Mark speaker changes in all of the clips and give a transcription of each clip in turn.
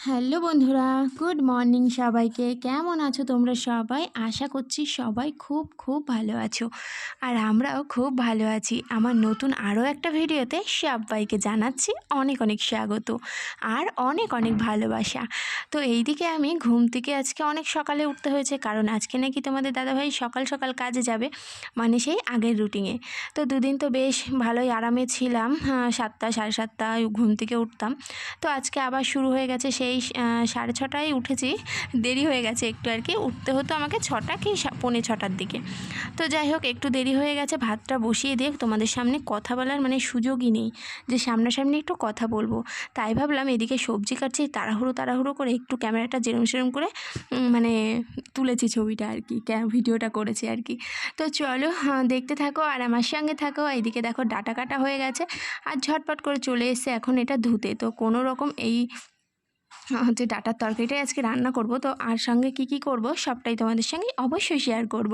Speaker 1: Hello বন্ধুরা, good morning সবাইকে। কেমন আছো তোমরা সবাই? আশা করছি সবাই খুব খুব ভালো আছো, আর আমরাও খুব ভালো আছি। আমার নতুন আরও একটা ভিডিওতে সবাইকে জানাচ্ছি অনেক অনেক স্বাগত আর অনেক অনেক ভালোবাসা। তো এইদিকে আমি ঘুম থেকে আজকে অনেক সকালে উঠতে হয়েছে, কারণ আজকে নাকি তোমাদের দাদাভাই সকাল সকাল কাজে যাবে, মানে সেই আগের রুটিনে। তো দুদিন তো বেশ ভালোই আরামে ছিলাম, 7টা 7:30 ঘুম থেকে উঠতাম। তো আজকে আবার শুরু হয়ে গেছে সেই 6:30টায় উঠেছি, দেরি হয়ে গেছে একটু আর কি। উঠতে হতো আমাকে 6টা কি 6:45টার দিকে। তো যাই হোক, একটু দেরি হয়ে গেছে। ভাতটা বসিয়ে দিয়ে তোমাদের সামনে কথা বলার মানে সুযোগই নেই যে সামনাসামনি একটু কথা বলবো। তাই ভাবলাম এদিকে সবজি কাটছি, তাড়াহুড়ো তাড়াহুড়ো করে একটু ক্যামেরাটা যেরম সেরম করে মানে তুলেছি ছবিটা আর কি, ভিডিওটা করেছি আর কি। তো চলো, দেখতে থাকো আর আমার সঙ্গে থাকো। এইদিকে দেখো ডাটা কাটা হয়ে গেছে আর ঝটপট করে চলে এসছে এখন এটা ধুতে। তো কোনো রকম এই হচ্ছে ডাঁটার তরকারিটাই আজকে রান্না করব। তো আর সঙ্গে কি করব সবটাই তোমাদের সঙ্গে অবশ্যই শেয়ার করব।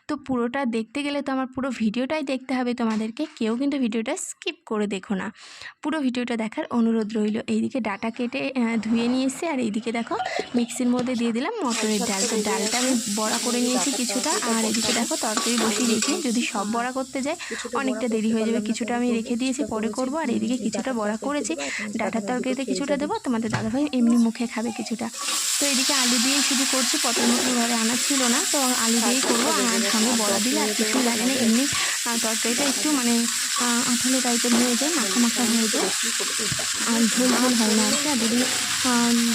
Speaker 1: তো পুরোটা দেখতে গেলে তো আমার পুরো ভিডিওটাই দেখতে হবে তোমাদেরকে, কেউ কিন্তু ভিডিওটা স্কিপ করে দেখো না, পুরো ভিডিওটা দেখার অনুরোধ রইল। এইদিকে ডাঁটা কেটে ধুয়ে নিয়ে এসে, আর এইদিকে দেখো মিক্সির মধ্যে দিয়ে দিলাম মটরের ডাল। তো ডালটা আমি বড়া করে নিয়েছি কিছুটা, আর এদিকে দেখো তরকারি বসিয়ে দিয়েছি। যদি সব বড়া করতে যাই অনেকটা দেরি হয়ে যাবে, কিছুটা আমি রেখে দিয়েছি পরে করব। আর এদিকে কিছুটা বড়া করেছি, ডাঁটার তরকারিতে কিছুটা দেবো, তোমাদের দাদাভাই এমনি মুখে খাবে কিছুটা। তো এদিকে আলু দিয়েই শুধু করছি, পটল মটর ঘরে আনা ছিল না, তো আলু দিয়েই করবো। আর সঙ্গে বড়া দিলে আর কিছুই লাগে না, এমনি তরকারিটা একটু মানে আঠালো টাইপের হয়ে যায়, মাখা মাখা হয়ে যায়, আর ঝোল ঝোল হয় না আর কি। আর যদি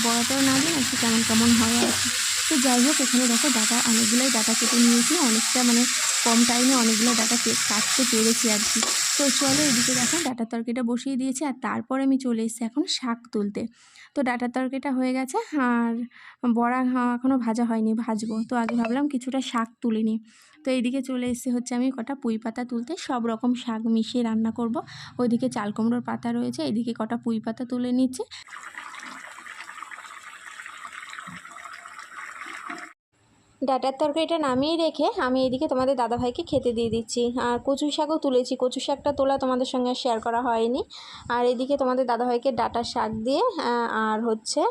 Speaker 1: বড়াটাও না দিন একটু কেমন কেমন হয় আর কি। তো যাই হোক, এখানে দেখো ডাটা অনেকগুলোই ডাটা কেটে নিয়েছি, অনেকটা মানে কম টাইমে অনেকগুলো ডাটা কাটতে পেরেছি আর কি। তো চলো, এদিকে দেখো ডাটার তরকারিটা বসিয়ে দিয়েছি, আর তারপরে আমি চলে এসেছি এখন শাক তুলতে। তো ডাটার তরকারিটা হয়ে গেছে, আর বড়া এখনও ভাজা হয়নি, ভাজবো। তো আগে ভাবলাম কিছুটা শাক তুলে নিই। তো এইদিকে চলে এসেছি হচ্ছে আমি কটা পুঁই পাতা তুলতে, সব রকম শাক মিশিয়ে রান্না করব। ওইদিকে চাল কুমড়োর পাতা রয়েছে, এদিকে কটা পুঁই পাতা তুলে নিচ্ছে। ডাঁটার তরকারিটা নামিয়ে রেখে আমি এদিকে তোমাদের দাদাভাইকে খেতে দিয়ে দিচ্ছি। আর কচু শাকও তুলেছি, কচু শাকটা তোলা তোমাদের সঙ্গে শেয়ার করা হয়নি। আর এদিকে তোমাদের দাদাভাইকে ডাঁটার শাক দিয়ে আর হচ্ছে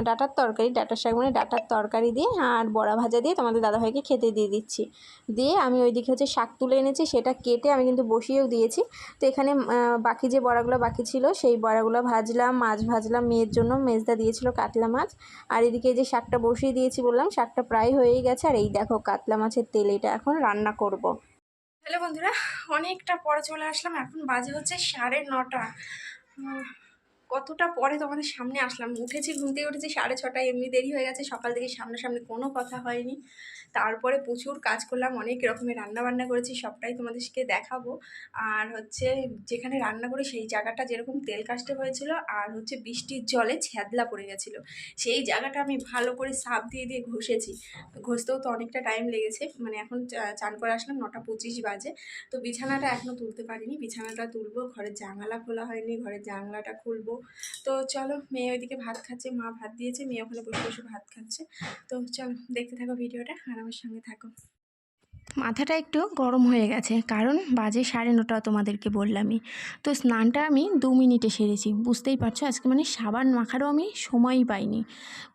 Speaker 1: ডাঁটার তরকারি, ডাঁটার শাক মানে ডাঁটার তরকারি দিয়ে আর বড়া ভাজা দিয়ে তোমাদের দাদাভাইকে খেতে দিয়ে দিচ্ছি। দিয়ে আমি ওইদিকে হচ্ছে শাক তুলে এনেছি, সেটা কেটে আমি কিন্তু বসিয়েও দিয়েছি। তো এখানে বাকি যে বড়াগুলো বাকি ছিল সেই বড়াগুলো ভাজলাম, মাছ ভাজলাম, মেয়ের জন্য মেজদা দিয়েছিল কাতলা মাছ। আর এদিকে যে শাকটা বসিয়ে দিয়েছি বললাম, শাকটা প্রায় হয়েই গেছে। আর এই দেখো কাতলা মাছের তেল, এটা এখন রান্না করব। হ্যালো বন্ধুরা, অনেকটা পরে চলে আসলাম, এখন বাজে হচ্ছে 9:30। কতটা পরে তোমাদের সামনে আসলাম। উঠেছি, ঘুম থেকে উঠেছি 6:30, এমনি দেরি হয়ে গেছে, সকাল থেকে সামনাসামনি কোনো কথা হয়নি। তারপরে প্রচুর কাজ করলাম, অনেক রকমের রান্না বান্না করেছি, সবটাই তোমাদেরকে দেখাবো। আর হচ্ছে যেখানে রান্না করি সেই জায়গাটা যেরকম তেল কাস্টে হয়েছিল, আর হচ্ছে বৃষ্টির জলে ছ্যাদলা পড়ে গেছিলো, সেই জায়গাটা আমি ভালো করে সার্ফ দিয়ে দিয়ে ঘষেছি। ঘষতেও তো অনেকটা টাইম লেগেছে, মানে এখন চান করে আসলাম 9:25 বাজে। তো বিছানাটা এখনও তুলতে পারিনি, বিছানাটা তুলবো, ঘরের জানালা খোলা হয়নি, ঘরের জানলাটা খুলবো। তো চলো, মেয়ে ওইদিকে ভাত খাচ্ছে, মা ভাত দিয়েছে, মেয়ে ওখানে বসে বসে ভাত খাচ্ছে। তো চলো দেখতে থাকো ভিডিওটা আর আমার সঙ্গে থাকো। মাথাটা একটু গরম হয়ে গেছে, কারণ বাজে 9:30 তোমাদেরকে বললামই। তো স্নানটা আমি 2 মিনিটে সেরেছি, বুঝতেই পারছো। আজকে মানে সাবান মাখারও আমি সময়ই পাইনি,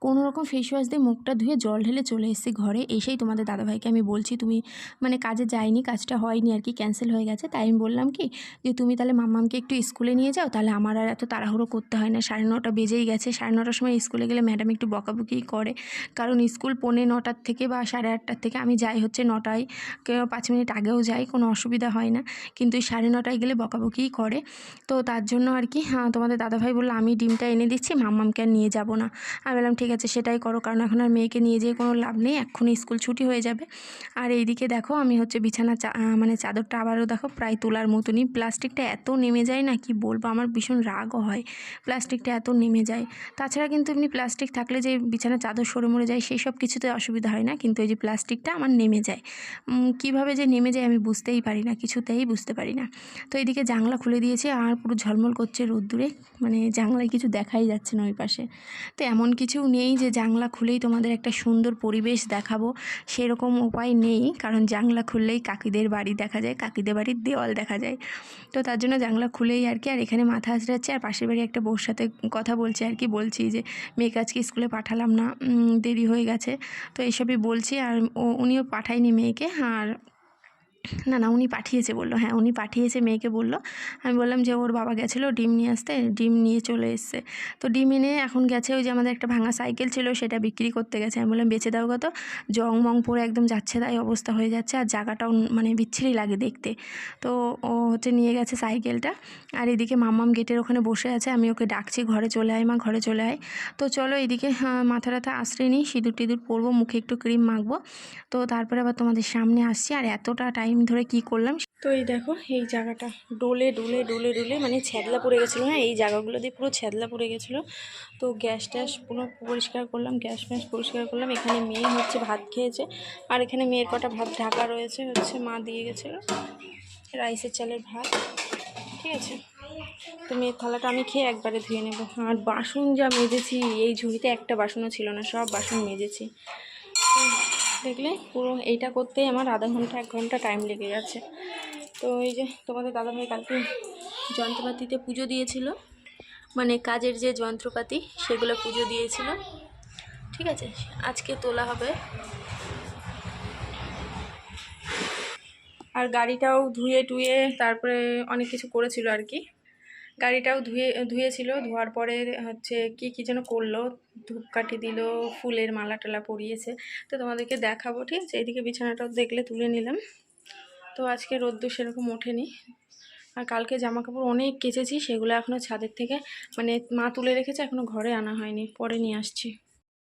Speaker 1: কোনো রকম ফেস ওয়াশ দিয়ে মুখটা ধুয়ে জল ঢেলে চলে এসেছি ঘরে। এসেই তোমাদের দাদাভাইকে আমি বলছি, তুমি মানে কাজে যাইনি, কাজটা হয়নি আর কি, ক্যান্সেল হয়ে গেছে। তাই আমি বললাম কি যে তুমি তাহলে মাম্মামকে একটু স্কুলে নিয়ে যাও, তাহলে আমার আর এত তাড়াহুড়ো করতে হয় না। 9:30 বেজেই গেছে, 9:30টার সময় স্কুলে গেলে ম্যাডাম একটু বকাবকি করে, কারণ স্কুল 9:45 থেকে বা 8:30 থেকে, আমি যাই হচ্ছে 9টায়, কেউ 5 মিনিট আগেও যাই, কোনো অসুবিধা হয় না। কিন্তু 9:30টায় গেলে বকাবকিই করে। তো তার জন্য আর কি তোমাদের দাদাভাই বললো আমি ডিমটা এনে দিচ্ছি, মাম্মামকে আর নিয়ে যাব না। আমি বললাম ঠিক আছে সেটাই করো, কারণ এখন আর মেয়েকে নিয়ে যেয়ে কোনো লাভ নেই, এক্ষুনি স্কুল ছুটি হয়ে যাবে। আর এইদিকে দেখো আমি হচ্ছে বিছানা মানে চাদরটা আবারও দেখো প্রায় তোলার মতনই, প্লাস্টিকটা এত নেমে যায় না, কি বলবো, আমার ভীষণ রাগও হয় প্লাস্টিকটা এত নেমে যায়। তাছাড়া কিন্তু এমনি প্লাস্টিক থাকলে যে বিছানা চাদর সরে মরে যায় সেই সব কিছুতে অসুবিধা হয় না, কিন্তু এই যে প্লাস্টিকটা আমার নেমে যায়, কীভাবে যে নেমে যায় আমি বুঝতেই পারি না, কিছুতেই বুঝতে পারি না। তো এদিকে জানলা খুলে দিয়েছে আর পুরো ঝলমল করছে রোদ্দুরে, মানে জানলায় কিছু দেখাই যাচ্ছে না ওই পাশে। তো এমন কিছু নেই যে জানলা খুলেই তোমাদের একটা সুন্দর পরিবেশ দেখাবো, সেরকম উপায় নেই, কারণ জানলা খুললেই কাকিদের বাড়ি দেখা যায়, কাকিদের বাড়ির দেওয়াল দেখা যায়। তো তার জন্য জানলা খুলেই আর কি। আর এখানে মাথা আঁচড়াচ্ছে আর পাশের বাড়ি একটা বউর সাথে কথা বলছে আর কি। বলছি যে মেয়েকে আজকে স্কুলে পাঠালাম না, দেরি হয়ে গেছে, তো এইসবই বলছি। আর উনিও পাঠায়নি মেয়েকে, আর না উনি পাঠিয়েছে বললো, হ্যাঁ উনি পাঠিয়েছে মেয়েকে বললো। আমি বললাম যে ওর বাবা গেছিলো ডিম নিয়ে আসতে, ডিম নিয়ে চলে এসছে। তো ডিম এনে এখন গেছে, ওই যে আমাদের একটা ভাঙা সাইকেল ছিল সেটা বিক্রি করতে গেছে। আমি বললাম বেচে দাও কত, জং মং পরে একদম যাচ্ছে তাই অবস্থা হয়ে যাচ্ছে, আর জায়গাটাও মানে বিচ্ছিরি লাগে দেখতে। তো ও হচ্ছে নিয়ে গেছে সাইকেলটা। আর এদিকে মাম্মাম গেটের ওখানে বসে আছে, আমি ওকে ডাকছি ঘরে চলে আয় মা, ঘরে চলে আয়। তো চলো এদিকে মাথা টাথা আশ্রয় নিই, সিঁদুর টিঁদুর পরবো, মুখে একটু ক্রিম মাখবো, তো তারপরে আবার তোমাদের সামনে আসছি। আর এতটা টাইম ধরে কি করলাম, তো এই দেখো এই জায়গাটা ডোলে ডোলে ডোলে ডোলে মানে ছ্যাদলা পড়ে গেছিলো, না এই জায়গাগুলো দিয়ে পুরো ছ্যাদলা পড়ে গেছিলো। তো গ্যাস ট্যাস পুরো পরিষ্কার করলাম, গ্যাস ফ্যাস পরিষ্কার করলাম। এখানে মেয়ে হচ্ছে ভাত খেয়েছে, আর এখানে মেয়ের কটা ভাত ঢাকা রয়েছে, হচ্ছে মা দিয়ে গেছিলো রাইসের চালের ভাত, ঠিক আছে। তো মেয়ের থালাটা আমি খেয়ে একবারে ধুয়ে নেবো। আর বাসন যা মেজেছি, এই ঝুড়িতে একটা বাসনও ছিল না, সব বাসন মেজেছি। দেখলে পুরো এইটা করতেই আমার আধা ঘন্টা 1 ঘন্টা টাইম লেগে গেছে। তো এই যে তোমাদের দাদাভাই কালকে যন্ত্রপাতিতে পুজো দিয়েছিল, মানে কাজের যে যন্ত্রপাতি সেগুলো পুজো দিয়েছিল, ঠিক আছে। আজকে তোলা হবে। আর গাড়িটাও ধুয়ে টুয়ে তারপরে অনেক কিছু করেছিল আর কি। গাড়িটাও ধুয়েছিল, ধোয়ার পরে হচ্ছে কি যেন করলো, ধূপকাঠি দিল, ফুলের মালা টালা পরিয়েছে, তো তোমাদেরকে দেখাবো, ঠিক আছে। এদিকে বিছানাটাও দেখলে তুলে নিলাম। তো আজকে রোদ্দুর সেরকম ওঠেনি। আর কালকে জামা কাপড় অনেক কেচেছি, সেগুলো এখনও ছাদের থেকে মানে মা তুলে রেখেছে, এখনও ঘরে আনা হয়নি, পরে নিয়ে আসছি।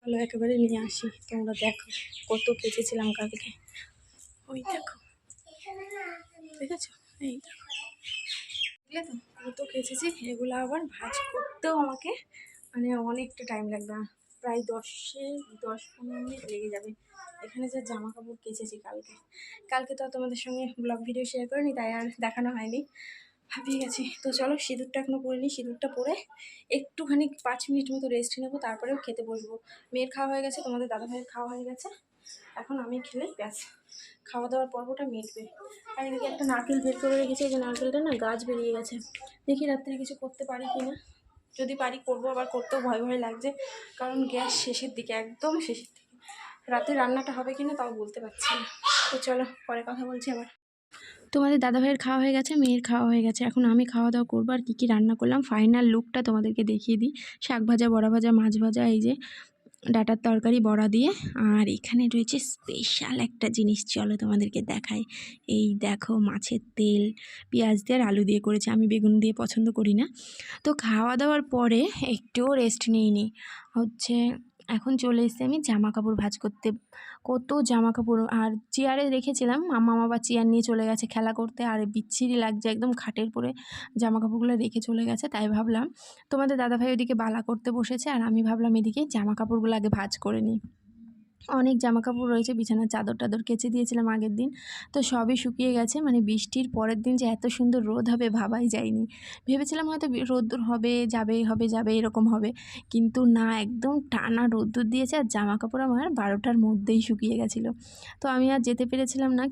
Speaker 1: ভালো একেবারে নিয়ে আসি, তোমরা দেখো কত কেচেছিলাম কালকে। ওই দেখো, ঠিক আছে, এই দেখো, বুঝলে তো কত কেচেছি। এগুলো আবার ভাঁজ করতেও আমাকে মানে অনেকটা টাইম লাগবে, প্রায় 10-15 মিনিট লেগে যাবে। এখানে যে জামা কাপড় কেচেছি কালকে তো তোমাদের সঙ্গে ব্লগ ভিডিও শেয়ার করিনি, তাই আর দেখানো হয়নি, হাঁপিয়ে গেছি। তো চলো সিঁদুরটা এখনও পরিনি, সিঁদুরটা পরে একটুখানি 5 মিনিট মতো রেস্ট নেবো, তারপরেও খেতে বসবো। মেয়ের খাওয়া হয়ে গেছে, তোমাদের দাদাভাইয়ের খাওয়া হয়ে গেছে, এখন আমি খেলেই ব্যাস খাওয়া দাওয়ার পর্বটা মিটবে। আর এদিকে একটা নারকেল বের করে রেখেছি, এই যে নারকেলটা না গাছ বেরিয়ে গেছে, দেখি রাত্রে কিছু করতে পারি কি না। যদি পারি করবো, আবার করতেও ভয় ভয় লাগছে, কারণ গ্যাস শেষের দিকে, একদম শেষের দিকে। রাতে রান্নাটা হবে কিনা তাও বলতে পারছি না। তো চলো পরে কথা বলছি আবার। তোমাদের দাদাভাইয়ের খাওয়া হয়ে গেছে, মেয়ের খাওয়া হয়ে গেছে, এখন আমি খাওয়া দাওয়া করবো। আর কী রান্না করলাম ফাইনাল লুকটা তোমাদেরকে দেখিয়ে দিই। শাক ভাজা, বড়া ভাজা, মাছ ভাজা, এই যে ডাটার তরকারি বড়া দিয়ে। আর এখানে রয়েছে স্পেশাল একটা জিনিস, চলো তোমাদেরকে দেখাই। এই দেখো মাছের তেল, পেঁয়াজ দিয়ে আর আলু দিয়ে করেছে, আমি বেগুন দিয়ে পছন্দ করি না। তো খাওয়া দাওয়ার পরে একটুও রেস্ট নিইনি, হচ্ছে এখন চলে এসেছি আমি জামা কাপড় ভাঁজ করতে। কত জামা কাপড়, আর চেয়ারে রেখেছিলাম, মামা আবার চেয়ার নিয়ে চলে গেছে খেলা করতে, আর বিচ্ছিরি লাগছে একদম, খাটের পরে জামা কাপড়গুলো রেখে চলে গেছে। তাই ভাবলাম তোমাদের দাদাভাই ওইদিকে বালা করতে বসেছে, আর আমি ভাবলাম এদিকে জামা কাপড়গুলো আগে ভাঁজ করে নিই। অনেক জামা কাপড় রয়েছে, বিছানার চাদর টাদর কেচে দিয়েছিলাম আগের দিন, তো সবই শুকিয়ে গেছে। মানে বৃষ্টির পরের দিন যে এত সুন্দর রোদ হবে ভাবাই যায়নি। ভেবেছিলাম হয়তো রোদ্দুর হবে, যাবে এরকম হবে, কিন্তু না, একদম টানা রোদ্দুর দিয়েছে। আর জামা কাপড় আমার 12টার মধ্যেই শুকিয়ে গেছিলো। তো আমি আর যেতে পেরেছিলাম না,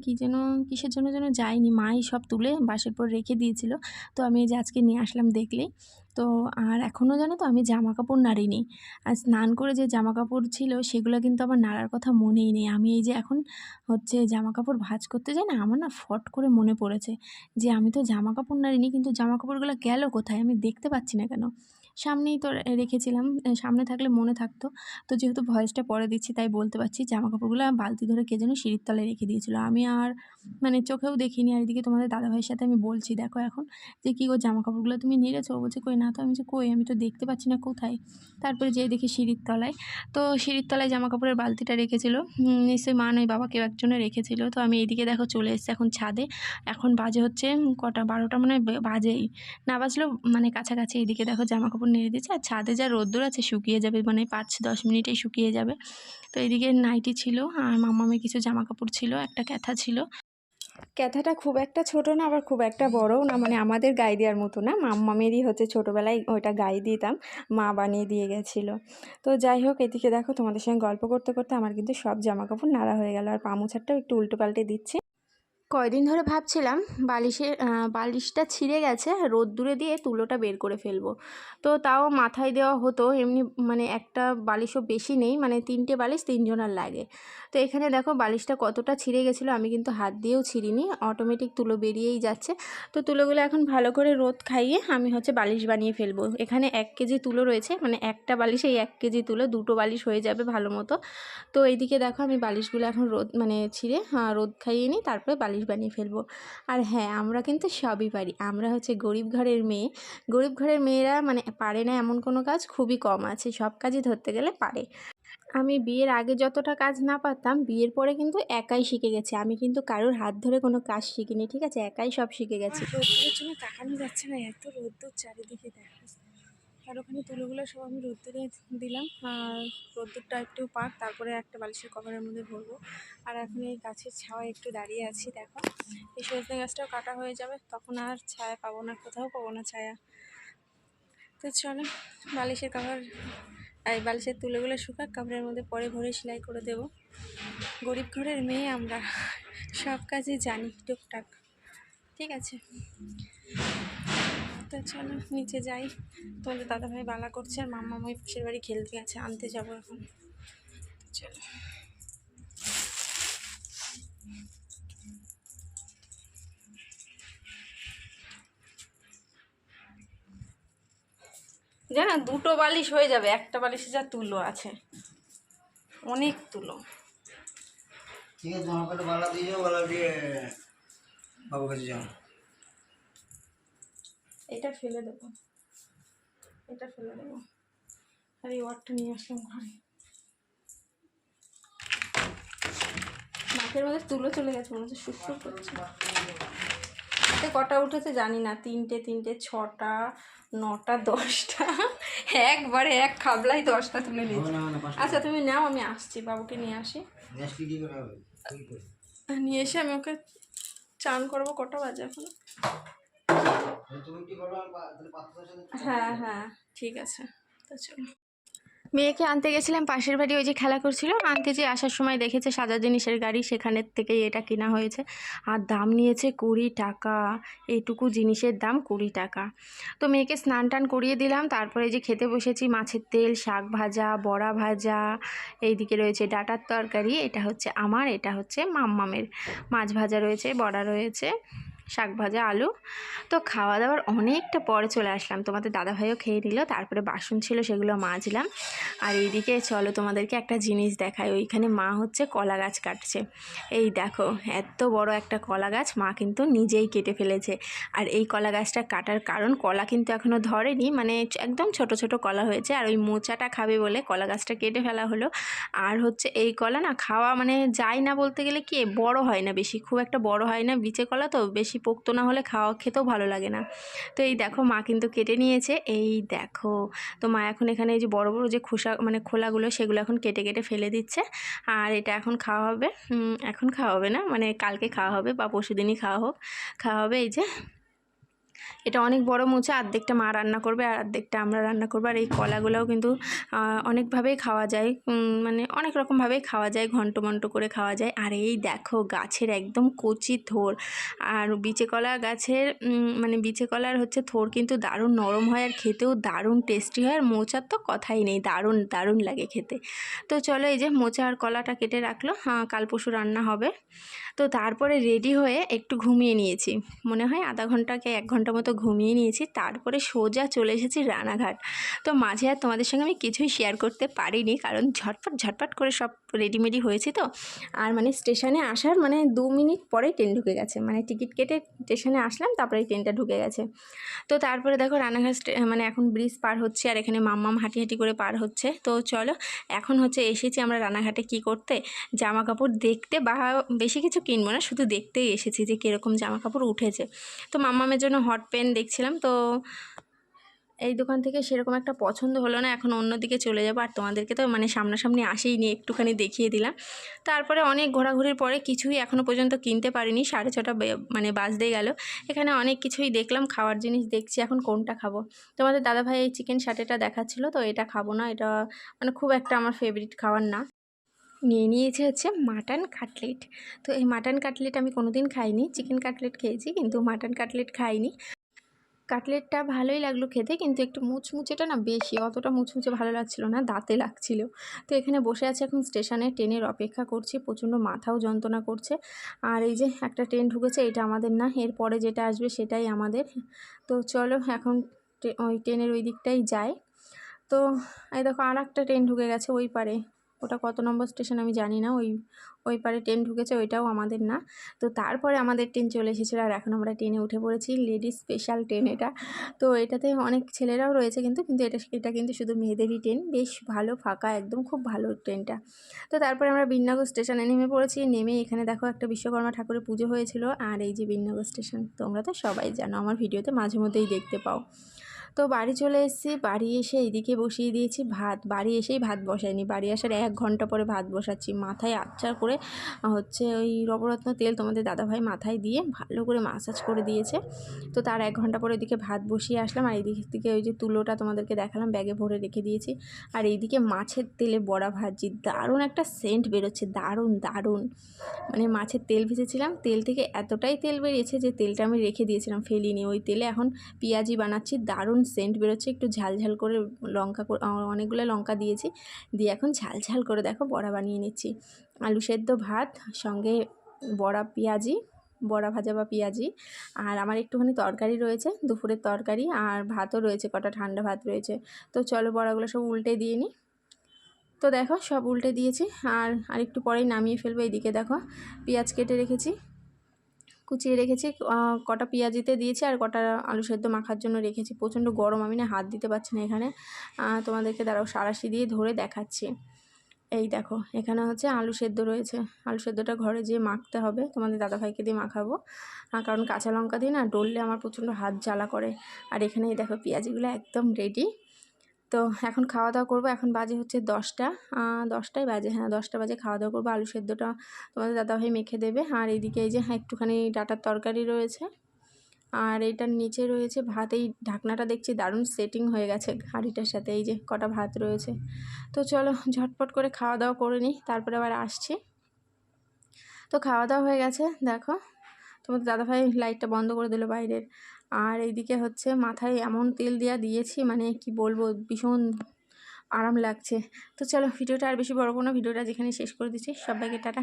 Speaker 1: কিসের জন্য যেন যাইনি, মাই সব তুলে বাসের পর রেখে দিয়েছিল। তো আমি এই যে আজকে নিয়ে আসলাম দেখলেই তো। আর এখনও জানো তো আমি জামা কাপড় নাড়িনি, আর স্নান করে যে জামা কাপড় ছিল সেগুলো কিন্তু আমার নাড়ার কথা মনেই নেই। আমি এই যে এখন হচ্ছে জামা কাপড় ভাঁজ করতে যাই না, আমার না ফট করে মনে পড়েছে যে আমি তো জামা কাপড় নাড়িনি, কিন্তু জামা কাপড়গুলো গেল কোথায়, আমি দেখতে পাচ্ছি না কেন। সামনেই তো রেখেছিলাম, সামনে থাকলে মনে থাকতো। তো যেহেতু ভয়েসটা পরে দিচ্ছি তাই বলতে পারছি, জামা কাপড়গুলো বালতি ধরে কে যেন সিঁড়ির তলায় রেখে দিয়েছিল, আমি আর মানে চোখেও দেখিনি। আর এদিকে তোমাদের দাদাভাইয়ের সাথে আমি বলছি, দেখো এখন যে কী গো জামা কাপড়গুলো তুমি নেড়েছো, বলছে কই না তো, আমি যে কই, আমি তো দেখতে পাচ্ছি না কোথায়। তারপরে যেয়ে দেখি সিঁড়ির তলায়, তো সিঁড়ির তলায় জামা কাপড়ের বালতিটা রেখেছিল, নিশ্চয়ই মা নয় বাবা কেউ একজনে রেখেছিল। তো আমি এইদিকে দেখো চলে এসেছি এখন ছাদে। এখন বাজে হচ্ছে কটা, 12টা মনে হয় বাজেই, না বাজলেও মানে কাছাকাছি। এইদিকে দেখো জামা কাপড় কাপড় নেড়ে দিচ্ছি। আর ছাদে যা রোদ্দুর আছে শুকিয়ে যাবে, মানে 5-10 মিনিটেই শুকিয়ে যাবে। তো এদিকে নাইটি ছিল আর মাম্মামের কিছু জামা কাপড় ছিল, একটা ক্যাথা ছিল। ক্যাথাটা খুব একটা ছোট না, আবার খুব একটা বড়ও না, মানে আমাদের গায়ে দেওয়ার মতো না। মাম্মামেরই হচ্ছে ছোটোবেলায় ওইটা গায়ে দিতাম, মা বানিয়ে দিয়ে গেছিলো। তো যাই হোক, এদিকে দেখো তোমাদের সঙ্গে গল্প করতে করতে আমার কিন্তু সব জামা কাপড় নাড়া হয়ে গেল, আর পা মোছারটাও একটু উল্টো পাল্টে দিচ্ছি। কয়দিন ধরে ভাবছিলাম বালিশটা ছিঁড়ে গেছে, রোদ্দুরে দিয়ে তুলোটা বের করে ফেলবো। তো তাও মাথায় দেওয়া হতো এমনি, মানে একটা বালিশও বেশি নেই, মানে 3টে বালিশ 3 জনার লাগে। তো এখানে দেখো বালিশটা কতটা ছিঁড়ে গেছিলো, আমি কিন্তু হাত দিয়েও ছিঁড়িনি, অটোমেটিক তুলো বেরিয়েই যাচ্ছে। তো তুলোগুলো এখন ভালো করে রোদ খাইয়ে আমি হচ্ছে বালিশ বানিয়ে ফেলবো। এখানে 1 কেজি তুলো রয়েছে, মানে একটা বালিশে 1 কেজি তুলো, 2টো বালিশ হয়ে যাবে ভালো মতো। তো এইদিকে দেখো আমি বালিশগুলো এখন ছিঁড়ে রোদ খাইয়ে নিই, তারপরে বালিশ বানিয়ে ফেলবো। আর হ্যাঁ, আমরা কিন্তু সবই পারি। আমরা হচ্ছে গরিব ঘরের মেয়ে। গরিব ঘরের মেয়েরা মানে পারে না এমন কোনো কাজ খুবই কম আছে, সব কাজই ধরতে গেলে পারে। আমি বিয়ের আগে যতটা কাজ না পারতাম, বিয়ের পরে কিন্তু একাই শিখে গেছি। আমি কিন্তু কারোর হাত ধরে কোনো কাজ শিখিনি, ঠিক আছে, একাই সব শিখে গেছি। রোদ্দুরের জন্য তাকানো যাচ্ছে না, এত রোদ্দুর চারিদিকে দেখা। আর ওখানে তুলোগুলো সব আমি রোদ্দুরে দিলাম, আর রোদ্দুরটা একটু পাক, তারপরে একটা বালিশের কভারের মধ্যে ভরবো। আর এখন এই গাছের ছাওয়ায় একটু দাঁড়িয়ে আছি, দেখো এই সজনে গাছটাও কাটা হয়ে যাবে, তখন আর ছায়া পাবো না, কোথাও পাবো না ছায়া। তো চলো বালিশের কভার, এই বালিশের তুলোগুলো শুকাক, কাপড়ের মধ্যে পরে ভরে সেলাই করে দেব। গরিব ঘরের মেয়ে আমরা, সব কাজই জানি টুকটাক, ঠিক আছে। তো চলো নিচে যাই, তোমাদের দাদাভাই বালা করছে, আর মাম্মা ওই পাশের বাড়ি খেলতে গেছে, আনতে যাবো এখন। চলো জানো, 2টো বালিশ হয়ে যাবে, একটা বালিশে যা তুলো আছে, অনেক তুলো।
Speaker 2: ঠিক আছে, তোমার কাছে বালা দিয়ে যাও, বালা দিয়ে বাবু কাছে যাও।
Speaker 1: এটা ফেলে দেবো, এটা ফেলে দেবো, আর এই ওয়ারটা নিয়ে আসলাম ঘরে। নাকের মধ্যে তুলো চলে গেছে, মনে হচ্ছে সুস্থ করছে। হাতে কটা উঠেছে জানি না, 3টে 6টা 9টা 10টা, একবারে এক খাবলাই 10টা তুলে নিয়েছি। আচ্ছা তুমি নাও, আমি আসছি, বাবুকে নিয়ে আসি। নিয়ে এসে আমি ওকে চান করবো। কটা বাজে এখন? হ্যাঁ হ্যাঁ ঠিক আছে। তো চলো, মেয়েকে আনতে গেছিলাম পাশের বাড়ি, ওই যে খেলা করছিল, আনতে যে আসার সময় দেখেছে সাজা জিনিসের গাড়ি, সেখানের থেকেই এটা কেনা হয়েছে। আর দাম নিয়েছে 20 টাকা, এইটুকু জিনিসের দাম 20 টাকা। তো মেয়েকে স্নান টান করিয়ে দিলাম, তারপরে যে খেতে বসেছি, মাছের তেল, শাক ভাজা, বড়া ভাজা, এইদিকে রয়েছে ডাঁটার তরকারি, এটা হচ্ছে আমার, এটা হচ্ছে মাম্মামের, মাছ ভাজা রয়েছে, বড়া রয়েছে, শাক ভাজা, আলু। তো খাওয়া দাওয়ার অনেকটা পরে চলে আসলাম, তোমাদের দাদাভাইও খেয়ে নিল, তারপরে বাসন ছিল সেগুলো মাজলাম। আর এইদিকে চলো তোমাদেরকে একটা জিনিস দেখায়, ওইখানে মা হচ্ছে কলা গাছ কাটছে। এই দেখো এত বড় একটা কলা গাছ মা কিন্তু নিজেই কেটে ফেলেছে। আর এই কলা গাছটা কাটার কারণ, কলা কিন্তু এখনও ধরেনি, মানে একদম ছোট ছোট কলা হয়েছে, আর ওই মোচাটা খাবে বলে কলা গাছটা কেটে ফেলা হলো। আর হচ্ছে এই কলা না খাওয়া মানে যায় না, বলতে গেলে কি বড় হয় না বেশি, খুব একটা বড় হয় না, বিচে কলা তো বেশি পোক্ত না হলে খেতেও ভালো লাগে না। তো এই দেখো মা কিন্তু কেটে নিয়েছে, এই দেখো। তো মা এখন এখানে এই যে বড় বড় যে খোসা মানে খোলাগুলো, সেগুলো এখন কেটে কেটে ফেলে দিচ্ছে। আর এটা এখন খাওয়া হবে, এখন খাওয়া হবে না, মানে কালকে খাওয়া হবে বা পরশুদিনই খাওয়া হবে। এই যে এটা অনেক বড় মোচা, অর্ধেকটা মা রান্না করবে আর অর্ধেকটা আমরা রান্না করবো। আর এই কলাগুলোও কিন্তু অনেকভাবেই খাওয়া যায়, মানে অনেক রকমভাবেই খাওয়া যায়, ঘন্ট মন্ট করে খাওয়া যায়। আর এই দেখো গাছের একদম কচি থোর, আর বিচে কলা গাছের মানে বিচে কলার হচ্ছে থোর কিন্তু দারুণ নরম হয়, আর খেতেও দারুণ টেস্টি হয়। আর মোচার তো কথাই নেই, দারুণ দারুণ লাগে খেতে। তো চলো এই যে মোচা আর কলাটা কেটে রাখলো, কাল পরশু রান্না হবে। তো তারপরে রেডি হয়ে একটু ঘুমিয়ে নিয়েছি, মনে হয় আধা ঘন্টা কি 1 ঘন্টা মতো ঘুমিয়ে নিয়েছি। তারপরে সোজা চলে এসেছি রানাঘাট। তো মাঝে আর তোমাদের সঙ্গে আমি কিছুই শেয়ার করতে পারিনি, কারণ ঝটপট করে সব রেডিমেডি হয়েছি। তো আর মানে স্টেশনে আসার মানে 2 মিনিট পরেই ট্রেন ঢুকে গেছে, মানে টিকিট কেটে স্টেশনে আসলাম, তারপরে ট্রেনটা ঢুকে গেছে। তো তারপরে দেখো রানাঘাট মানে এখন ব্রিজ পার হচ্ছে, আর এখানে মাম্মাম হাঁটি হাঁটি করে পার হচ্ছে। তো চলো এখন হচ্ছে এসেছি আমরা রানাঘাটে কি করতে, জামা কাপড় দেখতে, বা বেশি কিছু কিনবো না, শুধু দেখতেই এসেছি যে কীরকম জামা কাপড় উঠেছে। তো মাম্মামের জন্য হট প্যান্ট দেখছিলাম, তো এই দোকান থেকে সেরকম একটা পছন্দ হলো না, এখন অন্যদিকে চলে যাবো। আর তোমাদেরকে তো মানে সামনাসামনি আসেই নিয়ে একটুখানি দেখিয়ে দিলাম। তারপরে অনেক ঘোরাঘুরির পরে কিছুই এখনও পর্যন্ত কিনতে পারিনি, 6:30 মানে বাজতে গেল। এখানে অনেক কিছুই দেখলাম, খাওয়ার জিনিস দেখছি এখন কোনটা খাবো। তোমাদের দাদাভাই এই চিকেন সাটেটা দেখাচ্ছিলো, তো এটা খাবো না, এটা মানে খুব একটা আমার ফেভারিট খাবার না। নিয়ে নিয়েছে হচ্ছে মাটন কাটলেট। তো এই মাটন কাটলেট আমি কোনোদিন খাইনি, চিকেন কাটলেট খেয়েছি কিন্তু মাটন কাটলেট খাইনি। কাটলেটটা ভালোই লাগলো খেতে, কিন্তু একটু মুচমুচেটা না বেশি, অতটা মুচমুচে ভালো লাগছিল না, দাঁতে লাগছিল। তো এখানে বসে আছে এখন স্টেশনে, ট্রেনের অপেক্ষা করছি, প্রচণ্ড মাথাও যন্ত্রণা করছে। আর এই যে একটা ট্রেন ঢুকেছে, এটা আমাদের না, এরপরে যেটা আসবে সেটাই আমাদের। তো চলো এখন ওই ট্রেনের ওই দিকটাই যাই। তো এই দেখো আর একটা ট্রেন ঢুকে গেছে ওই পারে, ওটা কত নম্বর স্টেশন আমি জানি না, ওই পারে ট্রেন ঢুকেছে, ওইটাও আমাদের না। তো তারপরে আমাদের ট্রেন চলে এসেছিলো, আর এখন আমরা ট্রেনে উঠে পড়েছি, লেডিস স্পেশাল ট্রেন এটা। তো এটাতে অনেক ছেলেরাও রয়েছে কিন্তু কিন্তু এটা কিন্তু শুধু মেয়েদেরই ট্রেন, বেশ ভালো, ফাঁকা একদম, খুব ভালো ট্রেনটা। তো তারপরে আমরা বিননগর স্টেশনে নেমে পড়েছি, নেমে এখানে দেখো একটা বিশ্বকর্মা ঠাকুরের পুজো হয়েছিল। আর এই যে বিননগর স্টেশন, তোমরা তো সবাই জানো, আমার ভিডিওতে মাঝে মধ্যেই দেখতে পাও। তো বাড়ি চলে এসেছি, বাড়ি এসে এইদিকে বসিয়ে দিয়েছি ভাত। বাড়ি এসেই ভাত বসাইনি, বাড়ি আসার 1 ঘন্টা পরে ভাত বসাচ্ছি। মাথায় আচ্চার করে হচ্ছে ওই নবরত্ন তেল তোমাদের দাদাভাই মাথায় দিয়ে ভালো করে মাসাজ করে দিয়েছে। তো তার 1 ঘন্টা পরে এদিকে ভাত বসিয়ে আসলাম। আর এইদিক থেকে ওই যে তুলোটা তোমাদেরকে দেখালাম, ব্যাগে ভরে রেখে দিয়েছি। আর এইদিকে মাছের তেলে বড়া ভাজি, দারুণ একটা সেন্ট বেরোচ্ছে, দারুণ দারুণ। মানে মাছের তেল ভেজেছিলাম, তেল থেকে এতটাই তেল বেরিয়েছে যে তেলটা আমি রেখে দিয়েছিলাম, ফেলিনি। ওই তেলে এখন পেঁয়াজি বানাচ্ছি, দারুণ সেন্ট বেরোচ্ছে, একটু ঝালঝাল করে লঙ্কা, অনেকগুলো লঙ্কা দিয়েছি, দিয়ে এখন ঝালঝাল করে দেখো বড়া বানিয়ে নিচ্ছি। আলু সেদ্ধ ভাত, সঙ্গে বড়া, পেঁয়াজি, বড়া ভাজা বা পেঁয়াজি। আর আমার একটুখানি তরকারি রয়েছে, দুপুরের তরকারি, আর ভাতও রয়েছে, কটা ঠান্ডা ভাত রয়েছে। তো চলো বড়াগুলো সব উল্টে দিয়ে নিই। তো দেখো সব উল্টে দিয়েছি, আর একটু পরেই নামিয়ে ফেলবো। এইদিকে দেখো পেঁয়াজ কেটে রেখেছি, কুচিয়ে রেখেছি, কটা পেঁয়াজিতে দিয়েছি, আর কটা আলু সেদ্ধ মাখার জন্য রেখেছি। প্রচণ্ড গরম, আমি না হাত দিতে পারছি না এখানে, তোমাদেরকে দাঁড়াও সাঁড়াশি দিয়ে ধরে দেখাচ্ছি। এই দেখো এখানে হচ্ছে আলু সেদ্ধ রয়েছে, আলু সেদ্ধটা ঘরে যেয়ে মাখতে হবে, তোমাদের দাদাভাইকে দিয়ে মাখাবো, কারণ কাঁচা লঙ্কা দিয়ে না ডললে আমার প্রচণ্ড হাত জ্বালা করে। আর এখানে এই দেখো পেঁয়াজিগুলো একদম রেডি। তো এখন খাওয়া দাওয়া করবো, এখন বাজে হচ্ছে 10টা, 10টাই বাজে, হ্যাঁ 10টা বাজে, খাওয়া দাওয়া করবো। আলু সেদ্ধটা তোমাদের দাদাভাই মেখে দেবে। আর এইদিকে এই যে একটুখানি ডাঁটার তরকারি রয়েছে, আর এইটার নিচে রয়েছে ভাত। এই ঢাকনাটা দেখছি দারুণ সেটিং হয়ে গেছে হাঁড়িটার সাথে, এই যে কটা ভাত রয়েছে। তো চলো ঝটপট করে খাওয়া দাওয়া করে নিই, তারপরে আবার আসছি। তো খাওয়া দাওয়া হয়ে গেছে, দেখো তোমাদের দাদাভাই লাইটটা বন্ধ করে দিল বাইরের। আর এইদিকে হচ্ছে মাথায় এমন তেল দিয়েছি, মানে কি বলবো, ভীষণ আরাম লাগছে। তো চলো ভিডিওটা আর বেশি বড় করো না, ভিডিওটা যেখানে শেষ করে দিচ্ছি। সবাইকে টাটা।